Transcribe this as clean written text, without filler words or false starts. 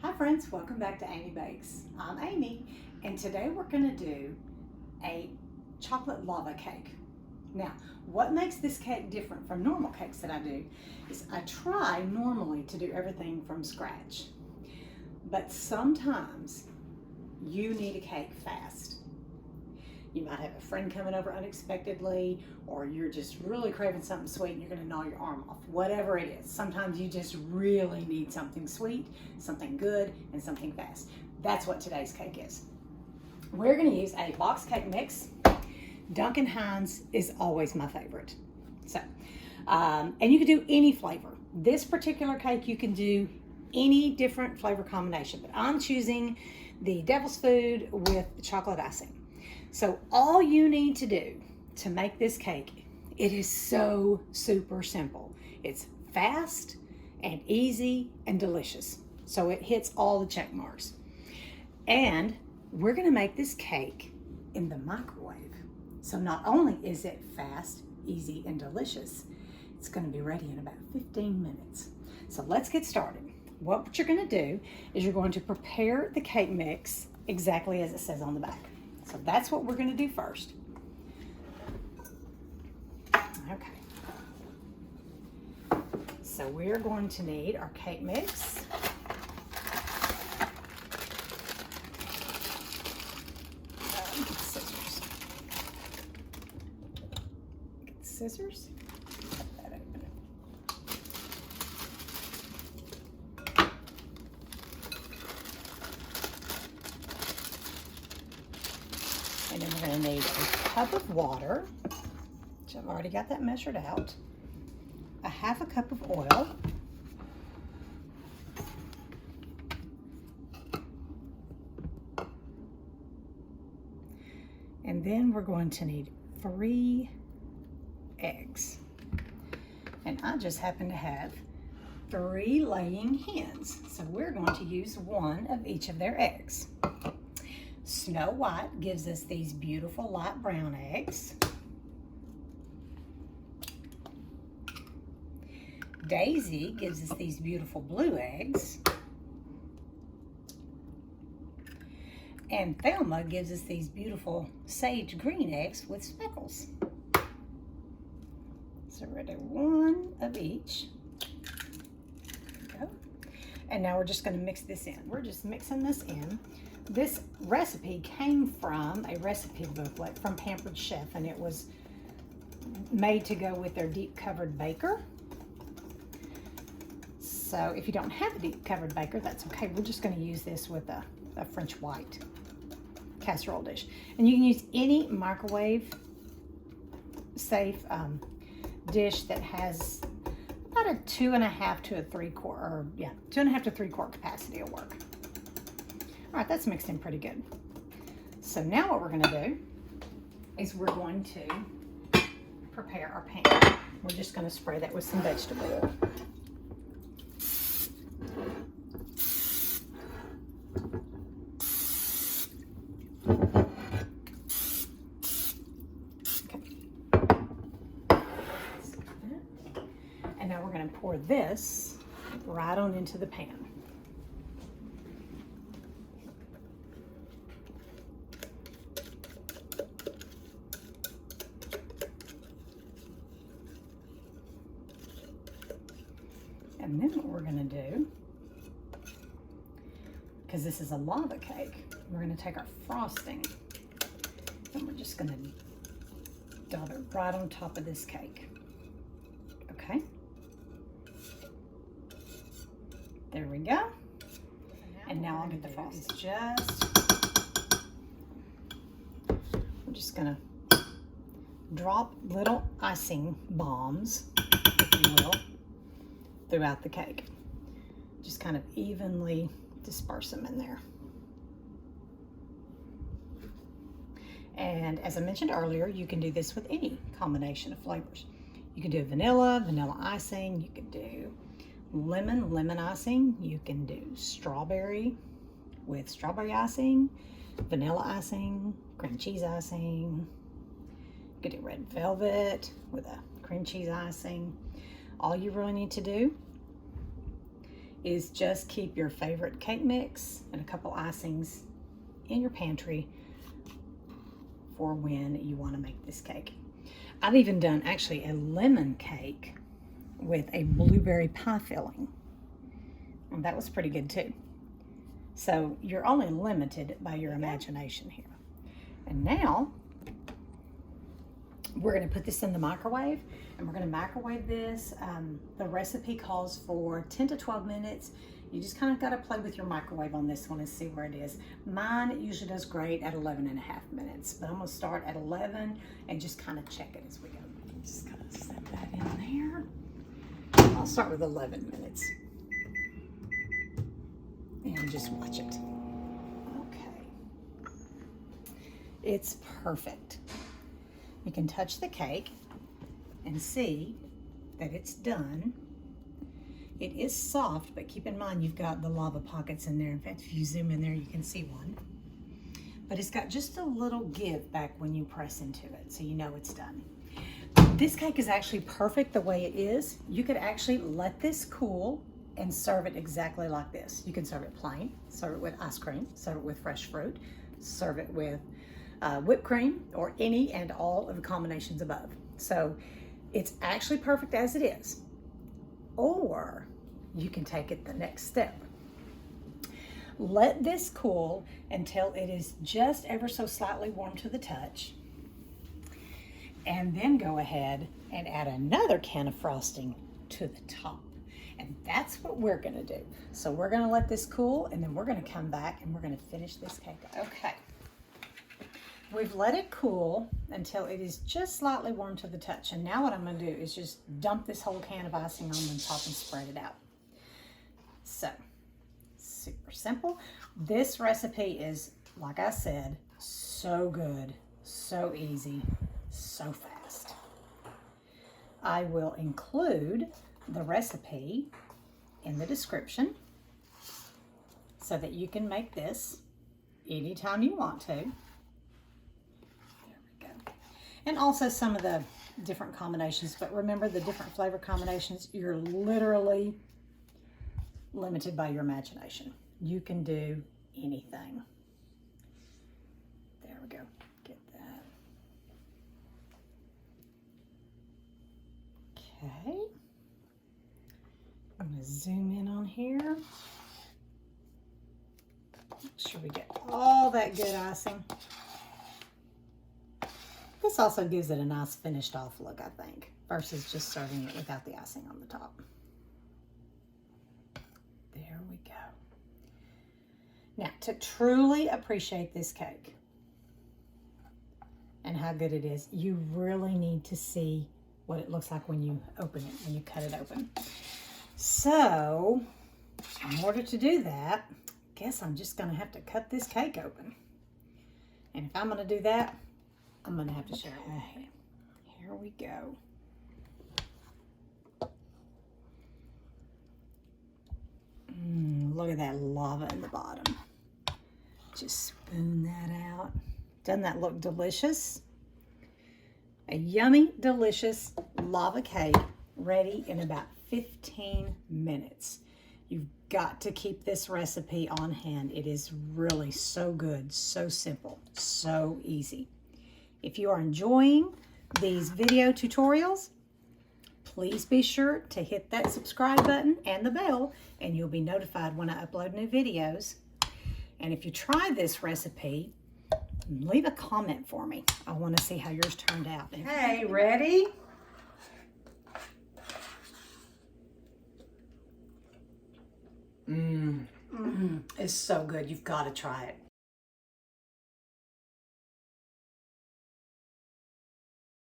Hi friends, welcome back to Amy Bakes. I'm Amy, and today we're going to do a chocolate lava cake. Now, what makes this cake different from normal cakes that I do is I try normally to do everything from scratch, but sometimes you need a cake fast. You might have a friend coming over unexpectedly, or you're just really craving something sweet and you're going to gnaw your arm off. Whatever it is, sometimes you just really need something sweet, something good, and something fast. That's what today's cake is. We're going to use a box cake mix. Duncan Hines is always my favorite. So, and you can do any flavor. This particular cake, you can do any different flavor combination, but I'm choosing the Devil's Food with chocolate icing. So all you need to do to make this cake, it is so super simple. It's fast and easy and delicious. So it hits all the check marks. And we're gonna make this cake in the microwave. So not only is it fast, easy, and delicious, it's gonna be ready in about 15 minutes. So let's get started. What you're gonna do is you're going to prepare the cake mix exactly as it says on the back. So that's what we're going to do first. Okay. So we're going to need our cake mix. Get the scissors. Get the scissors. Cut that open. And then we're going to need a cup of water, which I've already got that measured out, a half a cup of oil, and then we're going to need 3 eggs. And I just happen to have 3 laying hens, so we're going to use 1 of each of their eggs. Snow White gives us these beautiful light brown eggs. Daisy gives us these beautiful blue eggs. And Thelma gives us these beautiful sage green eggs with speckles. So we're going to do 1 of each. There we go. And now we're just going to mix this in. We're just mixing this in. This recipe came from a recipe booklet from Pampered Chef, and it was made to go with their deep covered baker. So if you don't have a deep covered baker, that's okay. We're just going to use this with a French White Casserole dish. And you can use any microwave safe dish that has about a 2.5 to a 3 quart, or yeah, 2.5 to 3 quart capacity will work. All right, that's mixed in pretty good. So now what we're going to do is we're going to prepare our pan. We're just going to spray that with some vegetable oil. Okay. And now we're going to pour this right on into the pan. And then what we're going to do, because this is a lava cake, we're going to take our frosting and we're just going to dab it right on top of this cake. Okay. There we go. And now I'll get the frosting. We're just going to drop little icing bombs, if you will, throughout the cake. Just kind of evenly disperse them in there. And as I mentioned earlier, you can do this with any combination of flavors. You can do vanilla icing, you can do lemon icing, you can do strawberry with strawberry icing, vanilla icing, cream cheese icing. You could do red velvet with a cream cheese icing. All you really need to do is just keep your favorite cake mix and a couple icings in your pantry for when you want to make this cake. I've even done actually a lemon cake with a blueberry pie filling, and that was pretty good too. So you're only limited by your imagination here. And now we're going to put this in the microwave, and we're going to microwave this. The recipe calls for 10 to 12 minutes. You just kind of got to play with your microwave on this one and see where it is. Mine usually does great at 11 and a half minutes, but I'm going to start at 11 and just kind of check it as we go. Just kind of set that in there. I'll start with 11 minutes and just watch it. Okay. It's perfect. You can touch the cake and see that it's done. It is soft, but keep in mind you've got the lava pockets in there. In fact, if you zoom in there, you can see one. But it's got just a little give back when you press into it, so you know it's done. This cake is actually perfect the way it is. You could actually let this cool and serve it exactly like this. You can serve it plain, serve it with ice cream, serve it with fresh fruit, serve it with whipped cream, or any and all of the combinations above. So it's actually perfect as it is. Or you can take it the next step. Let this cool until it is just ever so slightly warm to the touch, and then go ahead and add another can of frosting to the top. And that's what we're gonna do. So we're gonna let this cool, and then we're gonna come back and we're gonna finish this cake up. Okay. We've let it cool until it is just slightly warm to the touch. And now what I'm gonna do is just dump this whole can of icing on the top and spread it out. So, super simple. This recipe is, like I said, so good, so easy, so fast. I will include the recipe in the description so that you can make this anytime you want to. And also some of the different combinations, but remember the different flavor combinations, you're literally limited by your imagination. You can do anything. There we go, get that. Okay, I'm gonna zoom in on here. Make sure we get all that good icing. This also gives it a nice finished off look, I think, versus just serving it without the icing on the top. There we go. Now, to truly appreciate this cake and how good it is, you really need to see what it looks like when you open it, when you cut it open. So, in order to do that, I guess I'm just gonna have to cut this cake open. And if I'm gonna do that, I'm gonna have to share it with you. Here we go. Look at that lava in the bottom. Just spoon that out. Doesn't that look delicious? A yummy, delicious lava cake ready in about 15 minutes. You've got to keep this recipe on hand. It is really so good, so simple, so easy. If you are enjoying these video tutorials, please be sure to hit that subscribe button and the bell, and you'll be notified when I upload new videos. And if you try this recipe, leave a comment for me. I want to see how yours turned out. Hey, ready? It's so good. You've got to try it.